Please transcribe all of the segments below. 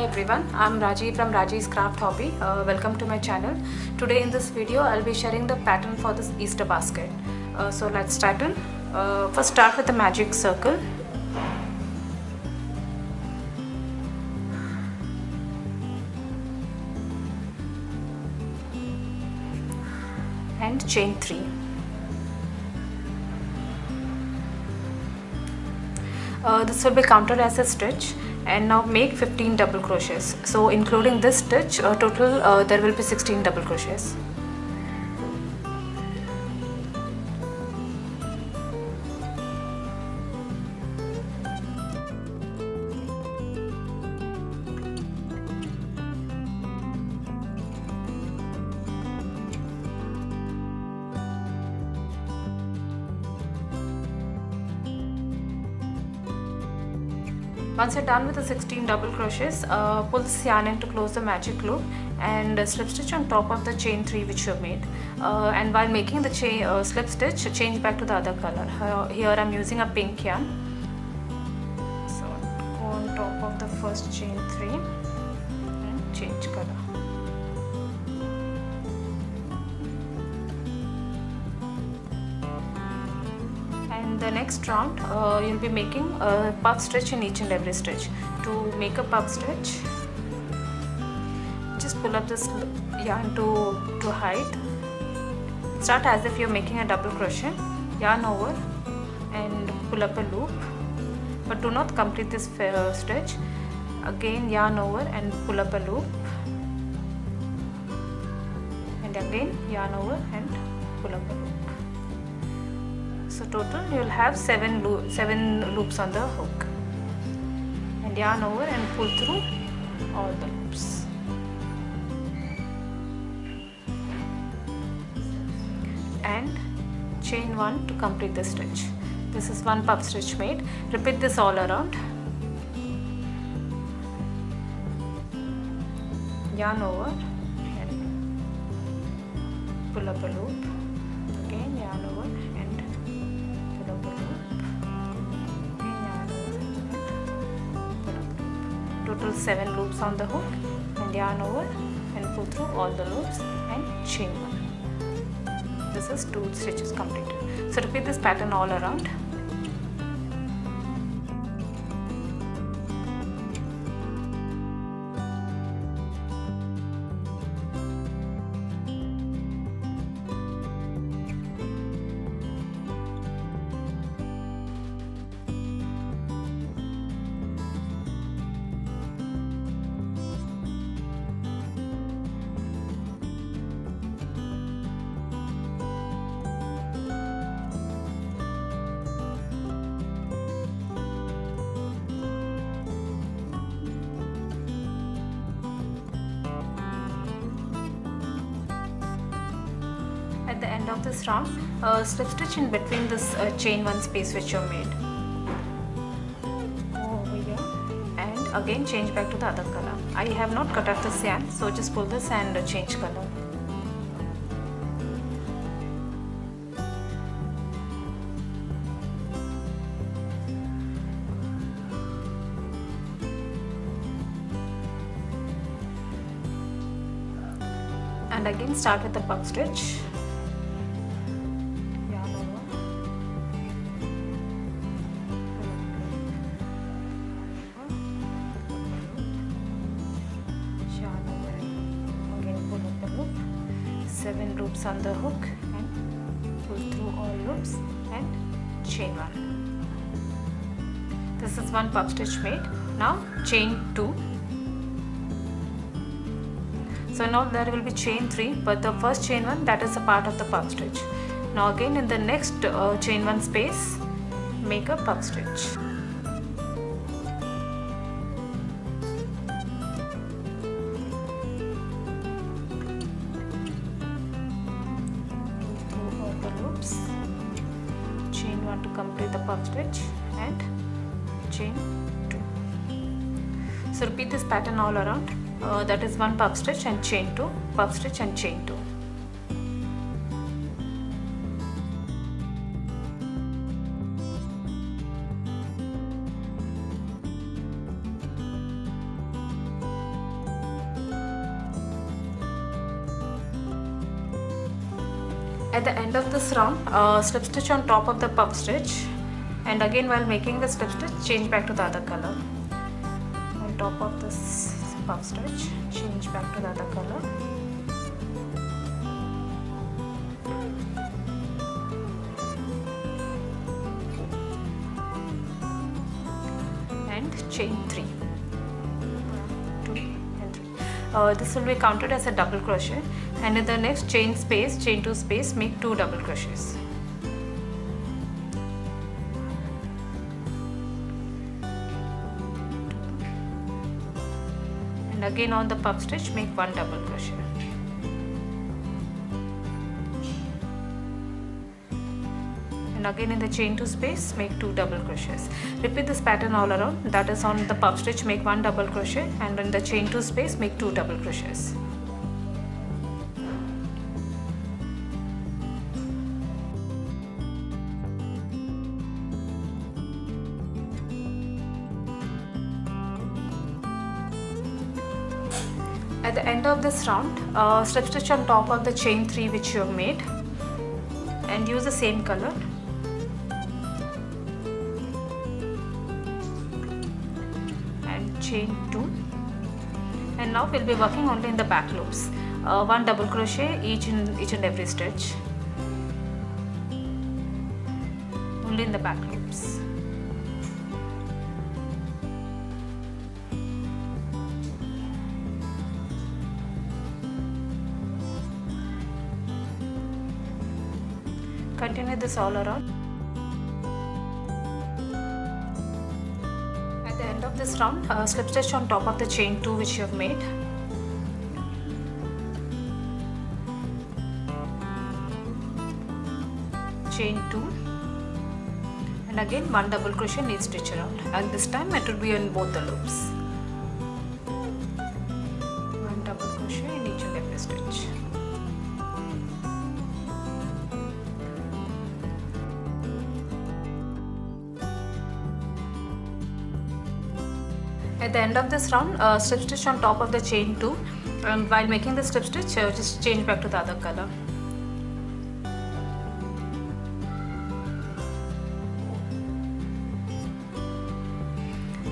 Hi everyone, I'm Raji from Raji's Craft Hobby. Welcome to my channel. Today in this video I'll be sharing the pattern for this Easter basket. So let's start in. First start with the magic circle. And chain 3. This will be counted as a stitch, and now make 15 double crochets. So including this stitch, total there will be 16 double crochets. Once you're done with the 16 double crochets, pull this yarn in to close the magic loop and slip stitch on top of the chain 3 which you have made. And while making the slip stitch, change back to the other color. Here I'm using a pink yarn. So go on top of the first chain 3 and change color. The next round you'll be making a puff stitch in each and every stitch. To make a puff stitch, just pull up this yarn to height. Start as if you're making a double crochet, yarn over and pull up a loop, but do not complete this stitch. Again yarn over and pull up a loop, and again yarn over and pull up a loop. So total you will have 7 loops on the hook, and yarn over and pull through all the loops. And chain 1 to complete the stitch. This is one puff stitch made. Repeat this all around. Yarn over and pull up a loop. Again yarn over and pull up a loop. Again yarn over and pull up a loop. Total 7 loops on the hook, and yarn over and pull through all the loops and chain 1. This is 2 stitches completed. So repeat this pattern all around. At the end of this round, slip stitch in between this chain 1 space which you made. Go over here and again change back to the other color. I have not cut off this yarn, so just pull this and change color. And again start with the puff stitch. Seven loops on the hook and pull through all loops and chain 1. This is one puff stitch made. Now chain 2. So now there will be chain 3, but the first chain 1, that is a part of the puff stitch. Now again in the next chain 1 space, make a puff stitch. Chain 1 to complete the puff stitch and chain 2. So repeat this pattern all around. That is one puff stitch and chain 2, puff stitch and chain 2. At the end of this round, slip stitch on top of the puff stitch, and again while making the slip stitch, change back to the other color. On top of this puff stitch, change back to the other color. And chain 3. 1, 2 and 3. This will be counted as a double crochet, and in the next chain 2 space, make 2 double crochets. And again on the puff stitch, make 1 double crochet. And again in the chain 2 space, make 2 double crochets. Repeat this pattern all around. That is, on the puff stitch, make 1 double crochet, and in the chain 2 space, make 2 double crochets. At the end of this round, slip stitch on top of the chain 3 which you have made, and use the same color. And chain 2. And now we'll be working only in the back loops. 1 double crochet each and every stitch. Only in the back loops. Continue this all around. At the end of this round, slip stitch on top of the chain 2 which you have made. Chain 2. And again 1 double crochet in each stitch around. And this time it will be in both the loops. 1 double crochet in each and every stitch. At the end of this round, slip stitch on top of the chain 2, and while making the slip stitch, just change back to the other color.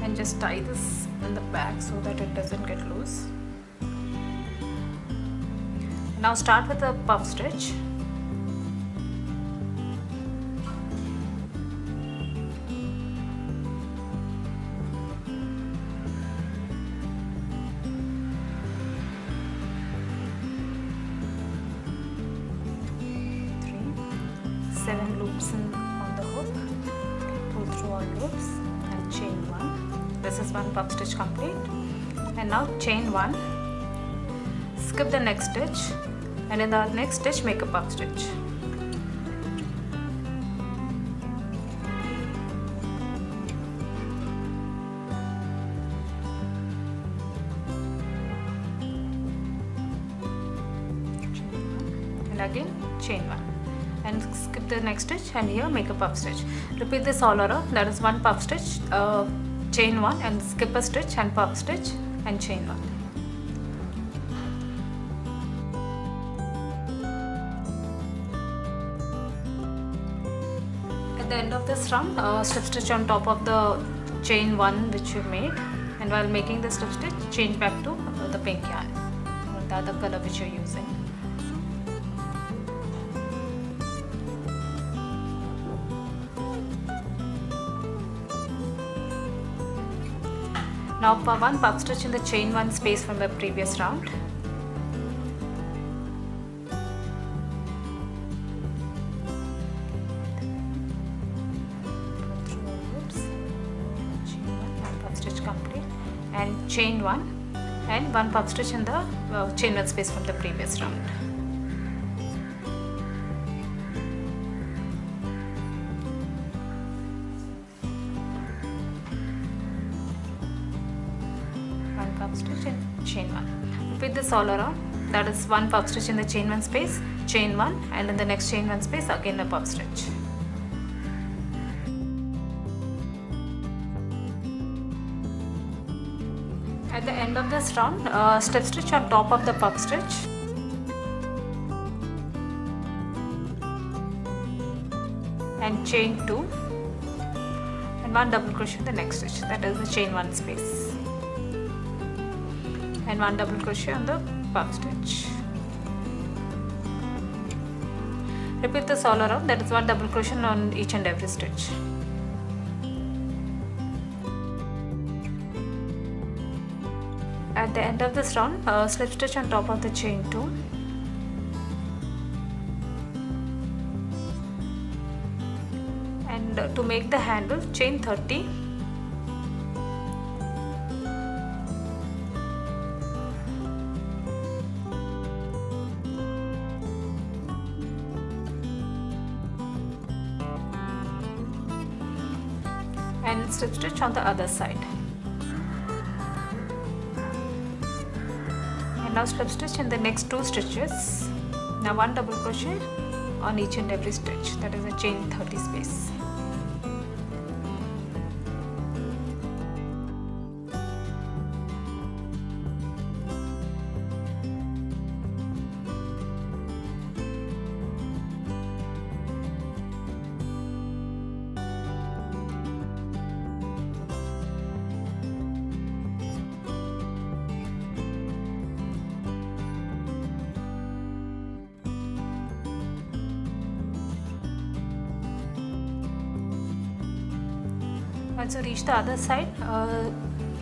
And just tie this in the back so that it doesn't get loose. Now start with the puff stitch. On the hook, pull through all loops and chain 1. This is 1 puff stitch complete. And now chain 1, skip the next stitch, and in the next stitch make a puff stitch. And again chain 1. And skip the next stitch, and here make a puff stitch. Repeat this all around. That is 1 puff stitch, chain 1, and skip a stitch and puff stitch and chain 1. At the end of this round, slip stitch on top of the chain 1 which you made, and while making the slip stitch, change back to the pink yarn or the other color which you're using. Now for 1 puff stitch in the chain 1 space from the previous round. Through all loops, chain 1 puff stitch complete, and chain 1 and 1 puff stitch in the chain 1 space from the previous round. Puff stitch and chain 1. Repeat this all around. That is 1 puff stitch in the chain 1 space, chain 1, and in the next chain 1 space again a puff stitch. At the end of this round, slip stitch on top of the puff stitch. chain 2 and 1 double crochet in the next stitch, that is the chain 1 space, and 1 double crochet on the puff stitch. Repeat this all around, that is 1 double crochet on each and every stitch. At the end of this round, slip stitch on top of the chain 2, and to make the handle, chain 30, and slip stitch on the other side. And now slip stitch in the next 2 stitches. Now 1 double crochet on each and every stitch, that is a chain 30 space. Once you reach the other side,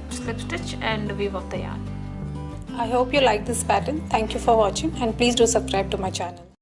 slip stitch and weave off the yarn. I hope you like this pattern. Thank you for watching, and please do subscribe to my channel.